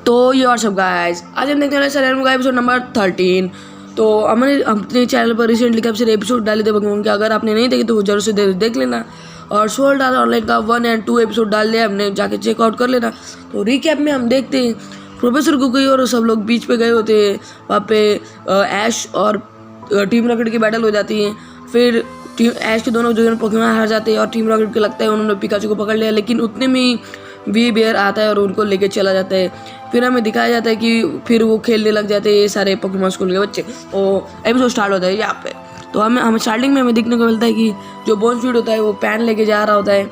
तो ये और सब गाइस, आज हम देखने वाले सर का एपिसोड नंबर 13। तो हमने अपने चैनल पर रिसेंटली काफ़ी सारे एपिसोड डाले थे पोकेमॉन के। अगर आपने नहीं देखे तो जरूर से देख लेना। और स्वॉर्ड आर्ट ऑनलाइन का 1 और 2 एपिसोड डाल दिया हमने, जाके चेकआउट कर लेना। तो रिकैप में हम देखते हैं प्रोफेसर कुकी और सब लोग बीच पे गए होते हैं। वहाँ पे ऐश और टीम रॉकेट की बैटल हो जाती है। फिर टीम ऐश के दोनों जो पोकेमॉन हार जाते हैं और टीम रॉकेट को लगता है उन्होंने पिकाचू को पकड़ लिया, लेकिन उतने में ही वी बेयर आता है और उनको लेके चला जाता है। फिर हमें दिखाया जाता है कि फिर वो खेलने लग जाते हैं ये सारे पोकेमॉन स्कूल के बच्चे। तो एपिसोड स्टार्ट होता है यहाँ पे। तो हम स्टार्टिंग में हमें देखने को मिलता है कि जो बोनस्वीट होता है वो पैन लेके जा रहा होता है।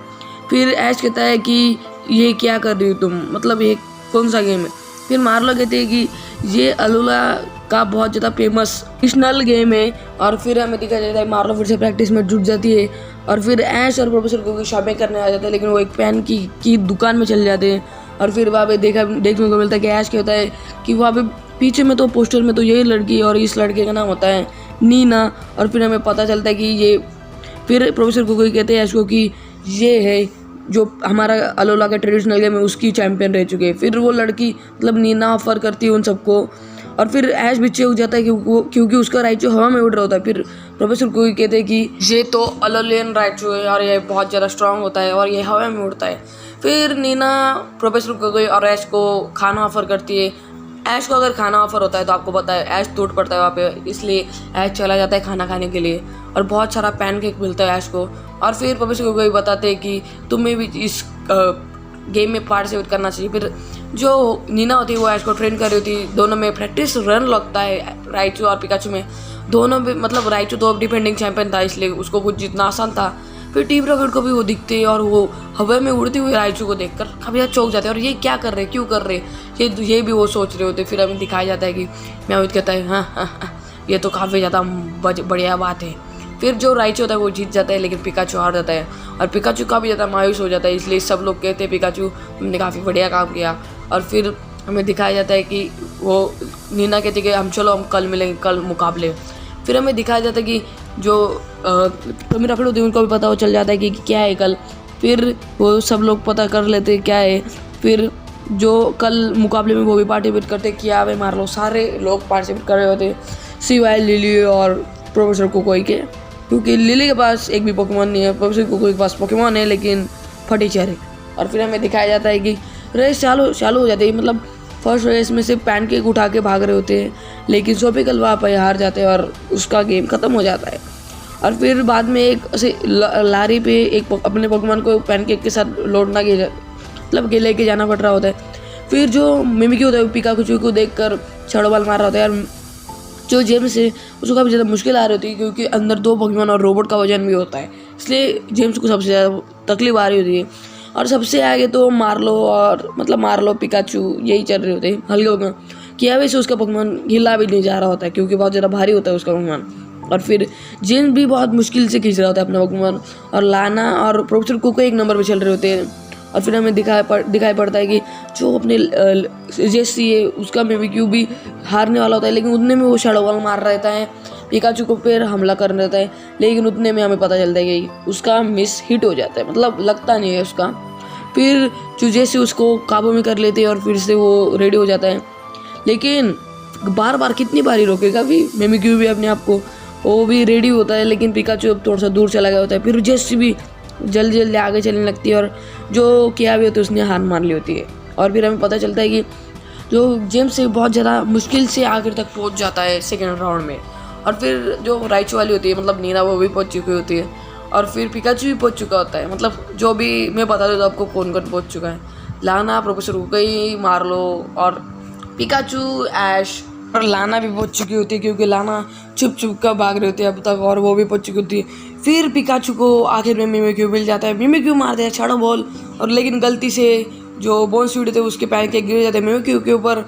फिर ऐश कहता है कि ये क्या कर रही हो तुम, मतलब ये कौन सा गेम है। फिर मार्लो कहते हैं कि ये अलोला का बहुत ज़्यादा फेमस नेशनल गेम है। और फिर हमें दिखाया जाता है मार्लो फिर से प्रैक्टिस में जुट जाती है। और फिर ऐश और प्रोफेसर को शॉपिंग करने आ जाते हैं, लेकिन वो एक पेन की दुकान में चले जाते हैं। और फिर वहाँ पे देखने को मिलता है कि ऐश कहता है कि वहाँ पे पीछे में तो पोस्टर में तो यही लड़की और इस लड़के का नाम होता है नीना। और फिर हमें पता चलता है कि ये फिर प्रोफेसर को कहते हैं ऐश को कि ये है जो हमारा अलोला का ट्रेडिशनल गेम है उसकी चैंपियन रह चुके हैं। फिर वो लड़की मतलब नीना ऑफर करती है उन सबको। और फिर ऐश पीछे हो जाता है क्योंकि उसका राइचू हवा में उड़ रहा होता है। फिर प्रोफेसर को कहते हैं कि ये तो अलोलियन राइचू है और ये बहुत ज़्यादा स्ट्रांग होता है और ये हवा में उड़ता है। फिर नीना प्रोफेसर को और ऐश को खाना ऑफर करती है। ऐश को अगर खाना ऑफर होता है तो आपको पता है ऐश टूट पड़ता है वहाँ पे, इसलिए ऐश चला जाता है खाना खाने के लिए। और बहुत सारा पैनकेक मिलता है ऐश को। और फिर प्रोफेसर को बताते हैं कि तुम्हें भी इस गेम में पार्टिसिपेट करना चाहिए। फिर जो नीना होती है वो ऐश को ट्रेन कर रही होती है। दोनों में प्रैक्टिस रन लगता है राइचू और पिकाचू में। दोनों भी मतलब राइचू तो डिफेंडिंग चैंपियन था इसलिए उसको कुछ जीतना आसान था। फिर टीम रॉकेट को भी वो दिखते हैं और वो हवा में उड़ती हुई राइचू को देखकर काफ़ी ज़्यादा चौंक जाते हैं। और ये क्या कर रहे क्यों कर रहे ये भी वो सोच रहे होते। फिर हमें दिखाया जाता है कि म्याऊइट कहता है हाँ, ये तो काफ़ी ज़्यादा बढ़िया बात है। फिर जो राइचू होता है वो जीत जाता है, लेकिन पिकाचू हार जाता है और पिकाचू काफ़ी ज़्यादा मायूस हो जाता है। इसलिए सब लोग कहते हैं पिकाचू तुमने काफ़ी बढ़िया काम किया। और फिर हमें दिखाया जाता है कि वो नीना कहती है कि हम कल मिलेंगे, कल मुकाबले। फिर हमें दिखाया जाता है कि जो मेरा फ्रेंड होती है उनको भी पता हो चल जाता है कि क्या है कल। फिर वो सब लोग पता कर लेते हैं क्या है। फिर जो कल मुकाबले में वो भी पार्टिसिपेट करते किया वे मार लो, सारे लोग पार्टिसिपेट कर रहे होते सिवाय लिली और प्रोफेसर कोकोई के, क्योंकि लिली के पास एक भी पोकेमॉन नहीं है। प्रोफेसर कोकोई के पास पोकेमॉन है लेकिन फटी चेहरे। और फिर हमें दिखाया जाता है कि रेस चालू हो जाती है। मतलब फर्स्ट रेस में से पैनकेक उठा के भाग रहे होते हैं, लेकिन सोपिकल वहाँ पर हार जाते हैं और उसका गेम ख़त्म हो जाता है। और फिर बाद में एक ऐसे लारी पे एक अपने पोकेमॉन को पैनकेक के साथ लौटना मतलब के लेके जाना पड़ रहा होता है। फिर जो मिमिक्यू होता है पिकाचू को देखकर शैडो बॉल मार रहा होता है। और जो जेम्स है उसको काफ़ी ज़्यादा मुश्किल आ रही होती है क्योंकि अंदर 2 पोकेमॉन और रोबोट का वजन भी होता है, इसलिए जेम्स को सबसे ज़्यादा तकलीफ आ रही होती है। और सबसे आगे तो मार्लो पिकाचू यही चल रहे होते हैं हल्के पोकेमॉन। किया वैसे उसका पोकेमॉन हिला भी नहीं जा रहा होता है क्योंकि बहुत ज़्यादा भारी होता है उसका पोकेमॉन। और फिर जेम्स भी बहुत मुश्किल से खींच रहा होता है अपना पोकेमॉन। और लाना और प्रोफेसर कोको एक नंबर पे चल रहे होते हैं। और फिर हमें दिखाई पड़ता है कि जो अपने जेसी है उसका मिमिक्यू भी हारने वाला होता है, लेकिन उतने में वो शैडो बॉल मार रहता है पिकाचू को, फिर हमला कर रहता है। लेकिन उतने में हमें पता चलता है कि उसका मिस हिट हो जाता है, मतलब लगता नहीं है उसका। फिर जो जेसी उसको काबू में कर लेते हैं और फिर से वो रेडी हो जाता है। लेकिन बार कितनी बार ही रोकेगा भी मिमिक्यू भी अपने आप को, वो भी रेडी होता है लेकिन पिकाचू अब थोड़ा सा दूर चला गया होता है। फिर जेसी भी जल्दी आगे चलने लगती है और जो किया भी होती है उसने हार मार ली होती है। और फिर हमें पता चलता है कि जो जेम्स से बहुत ज़्यादा मुश्किल से आखिर तक पहुंच जाता है सेकेंड राउंड में। और फिर जो राइचू वाली होती है मतलब नीना, वो भी पहुंच चुकी होती है। और फिर पिकाचू भी पहुंच चुका होता है, मतलब जो भी मैं बता दूँ आपको कौन पहुंच चुका है। लाना, प्रोफेसर कोकोई, मार्लो और पिकाचू, ऐश और लाना भी पहुंच चुकी होती है क्योंकि लाना छुप कर भाग रही होती है अब तक, और वो भी पहुंच चुकी होती है। फिर पिकाचू को आखिर में मिमिक्यू मिल जाता है। मिमिक्यू मारते हैं शैडो बॉल और लेकिन गलती से जो बोनस्वीट थे उसके पैनकेक गिर जाते हैं मिमिक्यू के ऊपर।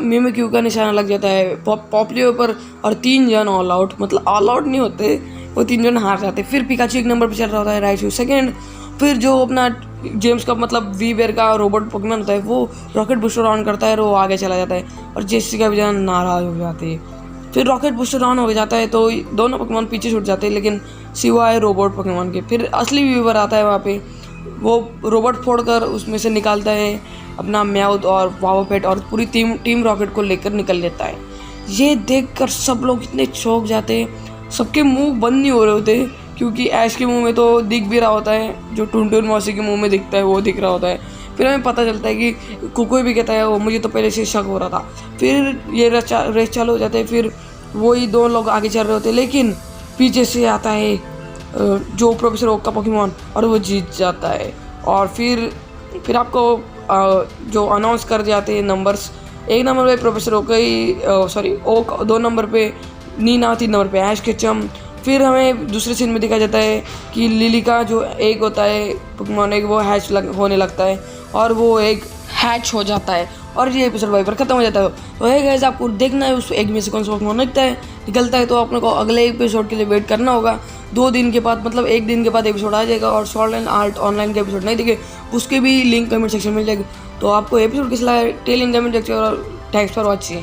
मिमिक्यू का निशाना लग जाता है पॉपली ऊपर और 3 जन ऑल आउट, मतलब ऑल आउट नहीं होते, वो 3 जन हार जाते। फिर पिकाचू एक नंबर पर चल रहा होता है, राइचू सेकेंड। फिर जो अपना जेम्स का मतलब वी बेयर का रोबोट पोकेमॉन होता है वो रॉकेट बूस्टर ऑन करता है और वो आगे चला जाता है और जेसी का भी जान नाराज हो जाती है। फिर रॉकेट बूस्टर ऑन हो जाता है तो दोनों पोकेमॉन पीछे छूट जाते हैं, लेकिन सिवाय रोबोट पोकेमॉन के। फिर असली वीवर आता है वहाँ पे, वो रोबोट फोड़कर उसमें से निकालता है अपना म्याउथ और वावापेट और पूरी टीम रॉकेट को लेकर निकल लेता है। ये देखकर सब लोग इतने चौंक जाते हैं, सबके मुंह बंद नहीं हो रहे होते क्योंकि ऐश के मुंह में तो दिख भी रहा होता है, जो टुनटुन मौसी के मुंह में दिखता है वो दिख रहा होता है। फिर हमें पता चलता है कि कोकोई भी कहता है वो मुझे तो पहले से शक हो रहा था। फिर ये रेस चालू हो जाते हैं, फिर वही दो लोग आगे चल रहे होते हैं, लेकिन पीछे से आता है जो प्रोफेसर ओक का पोकेमॉन और वो जीत जाता है। और फिर आपको जो अनाउंस कर जाते हैं नंबर्स, 1 नंबर पे प्रोफेसर ओक ओक, 2 नंबर पे नीना, 3 नंबर पे ऐश केचम। फिर हमें दूसरे सीन में दिखाया जाता है कि लिली का जो एग होता है पोकेमॉन एग, वो होने लगता है और वो एग हैच हो जाता है और ये एपिसोड वहीं पर खत्म हो जाता है। तो है गाइस, आपको देखना है उस एग में से कौन सा पोकेमॉन निकलता है, तो अपने को अगले एपिसोड के लिए वेट करना होगा। 2 दिन के बाद, मतलब 1 दिन के बाद एपिसोड आ जाएगा। और स्वॉर्ड एंड आर्ट ऑनलाइन के एपिसोड नहीं दिखे, उसके भी लिंक कमेंट सेक्शन में मिल जाएगी। तो आपको एपिसोड किस लगा टेल इन कमेंट सेक्शन और थैंक्स फॉर वॉचिंग।